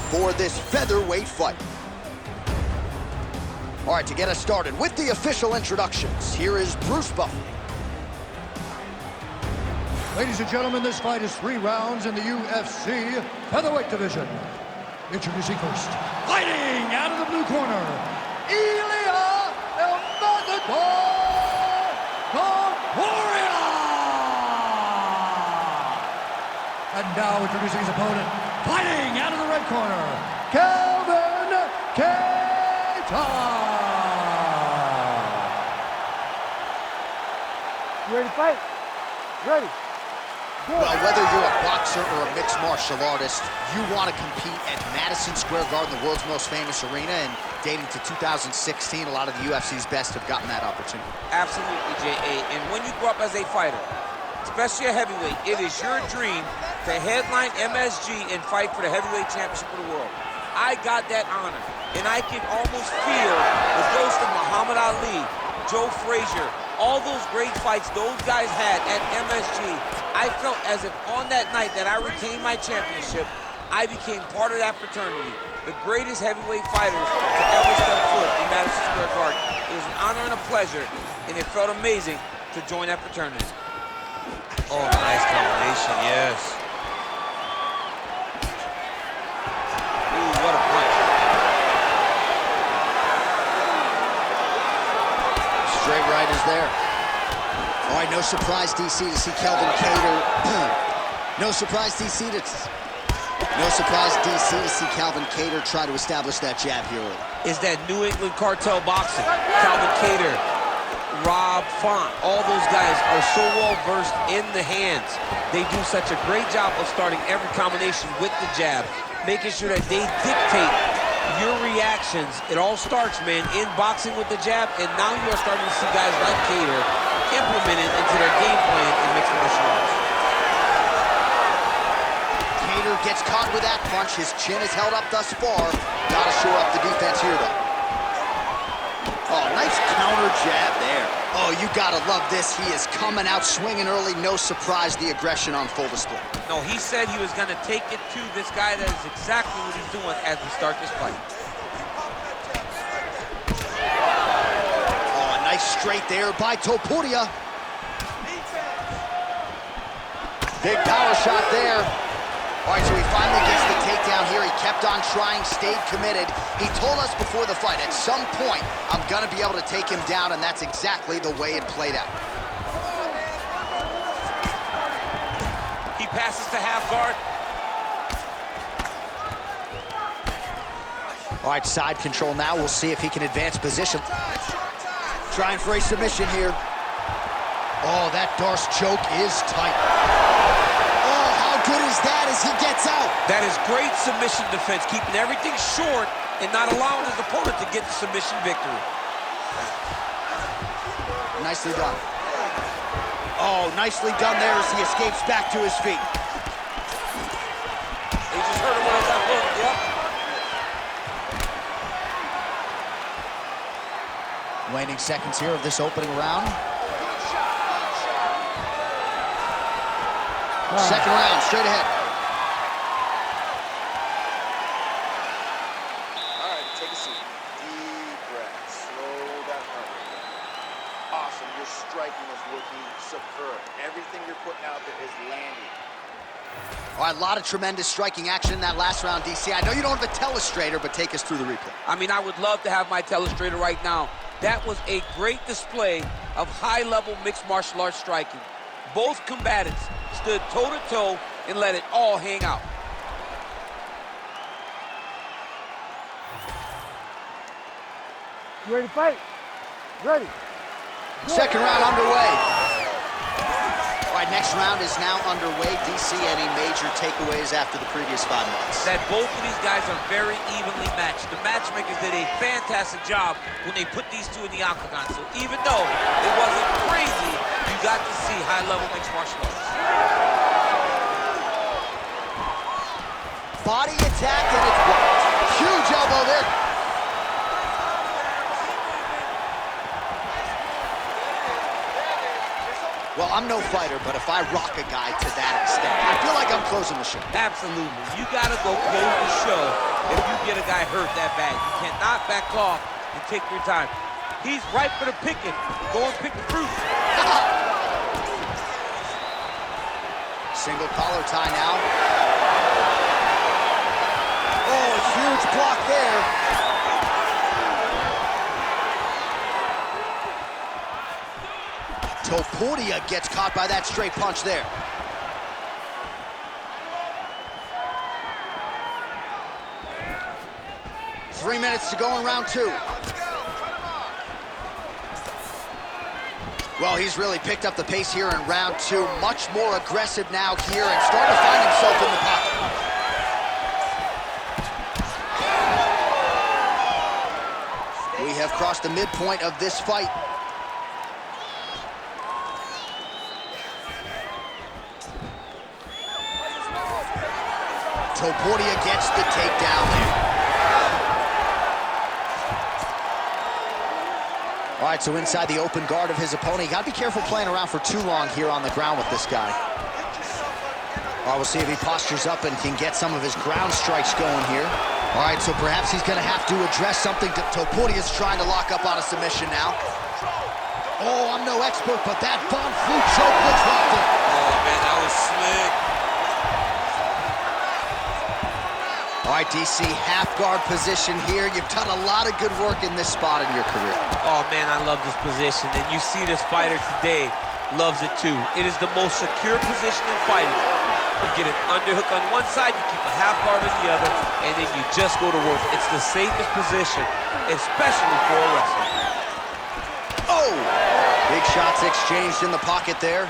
for this featherweight fight. All right, to get us started with the official introductions, here is Bruce Buffer. Ladies and gentlemen, this fight is 3 rounds in the UFC featherweight division. Introducing first, fighting out of the blue corner, Ilia Topuria! And now introducing his opponent, fighting out of the red corner, Kattar! You ready to fight? Ready. Well, whether you're a boxer or a mixed martial artist, you want to compete at Madison Square Garden, the world's most famous arena, and dating to 2016, a lot of the UFC's best have gotten that opportunity. Absolutely, J.A. And when you grow up as a fighter, especially a heavyweight, it is your dream to headline MSG and fight for the heavyweight championship of the world. I got that honor, and I can almost feel the ghost of Muhammad Ali, Joe Frazier, all those great fights those guys had at MSG. I felt as if on that night that I retained my championship, I became part of that fraternity. The greatest heavyweight fighters to ever step foot in Madison Square Garden. It was an honor and a pleasure, and it felt amazing to join that fraternity. Oh, nice combination, yes. Ooh, what a punch. Straight right is there. All right, no surprise, DC, to see Calvin Kattar. No surprise, DC, to see Calvin Kattar try to establish that jab here early. Is that New England cartel boxing. Calvin Kattar, Rob Font, all those guys are so well versed in the hands. They do such a great job of starting every combination with the jab, making sure that they dictate your reactions. It all starts, man, in boxing with the jab, and now you are starting to see guys like Kattar implement it into their game plan in mixed martial arts. Kattar gets caught with that punch. His chin is held up thus far. Gotta shore up the defense here, though. Oh, nice counter jab there. Oh, you gotta love this. He is coming out swinging early. No surprise, the aggression on full display. No, he said he was going to take it to this guy. That is exactly what he's doing as we start this fight. Oh, a nice straight there by Topuria. Big power shot there. All right, so he finally gets the takedown here. He kept on trying, stayed committed. He told us before the fight, at some point, I'm going to be able to take him down, and that's exactly the way it played out. He passes to half guard. All right, side control now. We'll see if he can advance position. Trying for a submission here. Oh, that Darce choke is tight. Oh, how good is that as he gets out? That is great submission defense, keeping everything short and not allowing his opponent to get the submission victory. Nicely done. Oh, nicely done there as he escapes back to his feet. He just hurt him with that hook, yep. Waning seconds here of this opening round. Second round, straight ahead. All right, take a seat. Deep breath. Slow that heart rate. Awesome. Your striking is looking superb. Everything you're putting out there is landing. All right, a lot of tremendous striking action in that last round, DC. I know you don't have a telestrator, but take us through the replay. I mean, I would love to have my telestrator right now. That was a great display of high-level mixed martial arts striking. Both combatants stood toe-to-toe and let it all hang out. You ready to fight? Ready. Second round underway. All right, next round is now underway. DC, any major takeaways after the previous 5 minutes? That both of these guys are very evenly matched. The matchmakers did a fantastic job when they put these two in the octagon. So even though it wasn't crazy, you got to see high-level mixed martial arts. Body attack, and it's blocked. Huge elbow there. Well, I'm no fighter, but if I rock a guy to that extent, I feel like I'm closing the show. Absolutely. You got to go close the show get a guy hurt that bad. You cannot back off and take your time. He's ripe for the picking. Go and pick the fruit. Single collar tie now. Oh, a huge block there. Topuria gets caught by that straight punch there. Three minutes to go in round two. Well, he's really picked up the pace here in round two. Much more aggressive now here and starting to find himself in the pocket. We have crossed the midpoint of this fight. Topuria gets the takedown there. All right, so inside the open guard of his opponent. You got to be careful playing around for too long here on the ground with this guy. All right, we'll see if he postures up and can get some of his ground strikes going here. All right, so perhaps he's going to have to address something. Topuria's trying to lock up on a submission now. Oh, I'm no expert, but that Von Flue choke looks locked in. Oh, man, that was slick. All right, DC, half guard position here. You've done a lot of good work in this spot in your career. Oh, man, I love this position. And you see this fighter today loves it, too. It is the most secure position in fighting. You get an underhook on one side, you keep a half guard on the other, and then you just go to work. It's the safest position, especially for a wrestler. Oh! Big shots exchanged in the pocket there.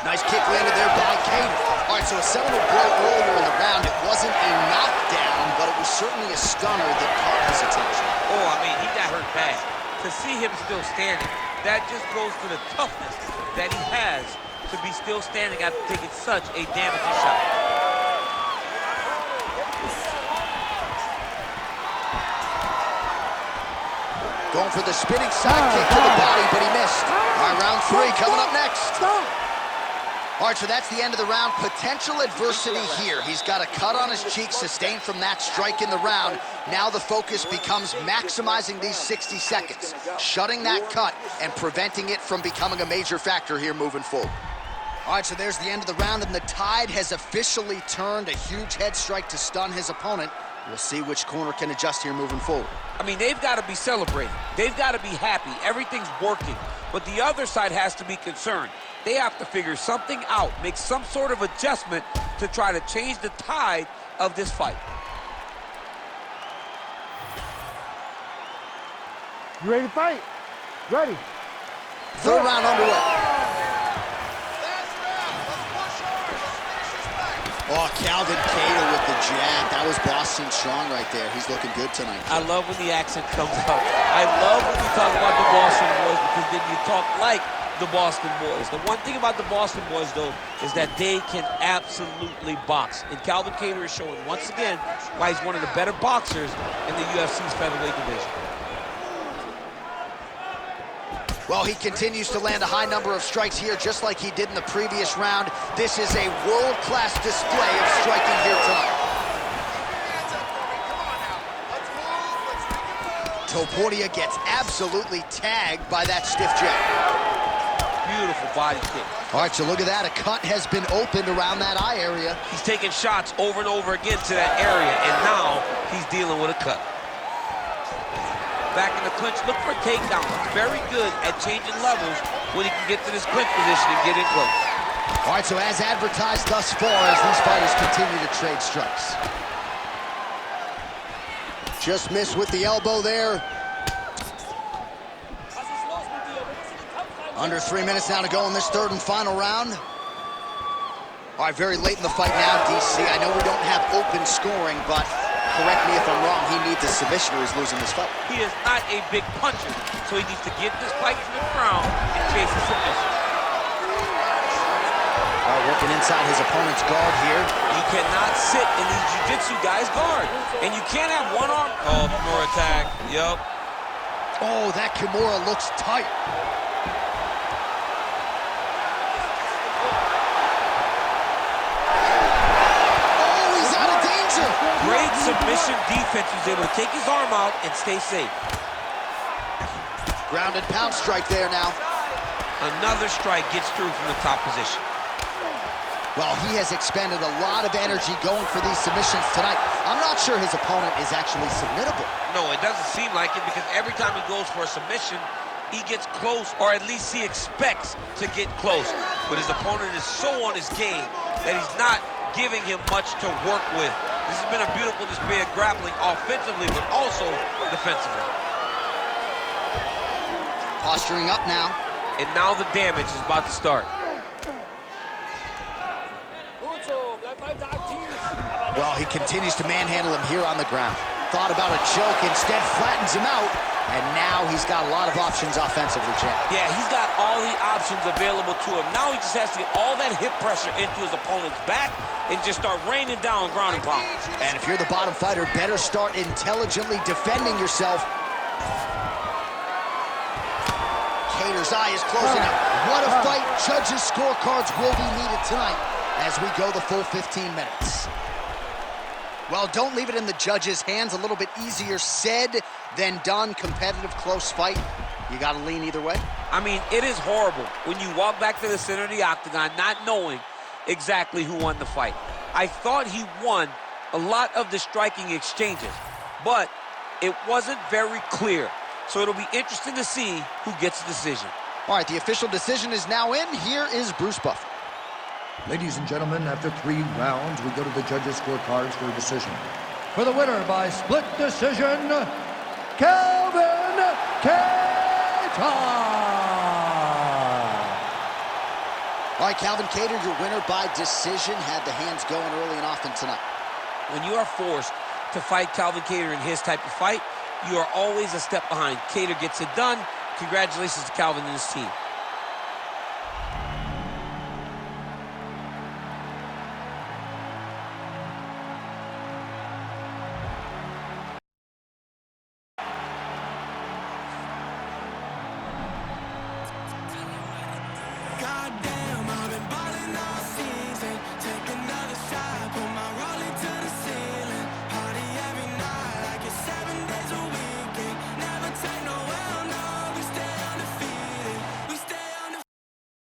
Nice kick landed there by Kattar. All right, so a seminal blow earlier in the round. It wasn't a knockdown, but it was certainly a stunner that caught his attention. Oh, I mean, he got hurt bad. To see him still standing, that just goes to the toughness that he has to be still standing after taking such a damaging shot. Going for the spinning side kick to the body, but he missed. All right, round three coming up next. All right, so that's the end of the round. Potential adversity here. He's got a cut on his cheek sustained from that strike in the round. Now the focus becomes maximizing these 60 seconds, shutting that cut and preventing it from becoming a major factor here moving forward. All right, so there's the end of the round, and the tide has officially turned. A huge head strike to stun his opponent. We'll see which corner can adjust here moving forward. I mean, they've got to be celebrating. They've got to be happy. Everything's working. But the other side has to be concerned. They have to figure something out, make some sort of adjustment to try to change the tide of this fight. You ready to fight? Ready. Third round underway. Oh, Calvin Kattar with the jab. That was Boston strong right there. He's looking good tonight. I love when the accent comes out. I love when you talk about the Boston boys, because then you talk like the Boston boys. The one thing about the Boston boys, though, is that they can absolutely box. And Calvin Kattar is showing once again why he's one of the better boxers in the UFC's featherweight division. Well, he continues to land a high number of strikes here, just like he did in the previous round. This is a world-class display of striking here tonight. Topuria gets absolutely tagged by that stiff jab. Beautiful body kick. All right, so look at that. A cut has been opened around that eye area. He's taking shots over and over again to that area, and now he's dealing with a cut. Back in the clinch, look for takedowns. He's very good at changing levels when he can get to this clinch position and get in close. All right, so as advertised thus far, as these fighters continue to trade strikes. Just missed with the elbow there. Under 3 minutes now to go in this third and final round. All right, very late in the fight now, DC. I know we don't have open scoring, but correct me if I'm wrong, he needs a submission or he's losing this fight. He is not a big puncher, so he needs to get this fight to the ground and chase a submission. All right, working inside his opponent's guard here. You cannot sit in these jiu-jitsu guys' guard, and you can't have one arm. Oh, more attack. Yup. Oh, that Kimura looks tight. Oh, he's out of danger. submission defense. He was able to take his arm out and stay safe. Ground and pound strike there now. Another strike gets through from the top position. Well, he has expended a lot of energy going for these submissions tonight. I'm not sure his opponent is actually submittable. No, it doesn't seem like it, because every time he goes for a submission, he gets close, or at least he expects to get close. But his opponent is so on his game that he's not giving him much to work with. This has been a beautiful display of grappling offensively, but also defensively. Posturing up now. And now the damage is about to start. Well, he continues to manhandle him here on the ground. Thought about a choke, instead flattens him out, and now he's got a lot of options offensively, champ. Yeah, he's got all the options available to him. Now he just has to get all that hip pressure into his opponent's back and just start raining down ground and pound. And if you're the bottom fighter, better start intelligently defending yourself. Kattar's eye is closing up. What a fight. Judges' scorecards will be needed tonight as we go the full 15 minutes. Well, don't leave it in the judges' hands. A little bit easier said than done. Competitive, close fight. You got to lean either way. I mean, it is horrible when you walk back to the center of the octagon not knowing exactly who won the fight. I thought he won a lot of the striking exchanges, but it wasn't very clear. So it'll be interesting to see who gets the decision. All right, the official decision is now in. Here is Bruce Buffer. Ladies and gentlemen, after 3 rounds, we go to the judges' scorecards for a decision. For the winner by split decision, Calvin Kattar. All right, Calvin Kattar, your winner by decision. Had the hands going early and often tonight. When you are forced to fight Calvin Kattar in his type of fight, you are always a step behind. Kattar gets it done. Congratulations to Calvin and his team.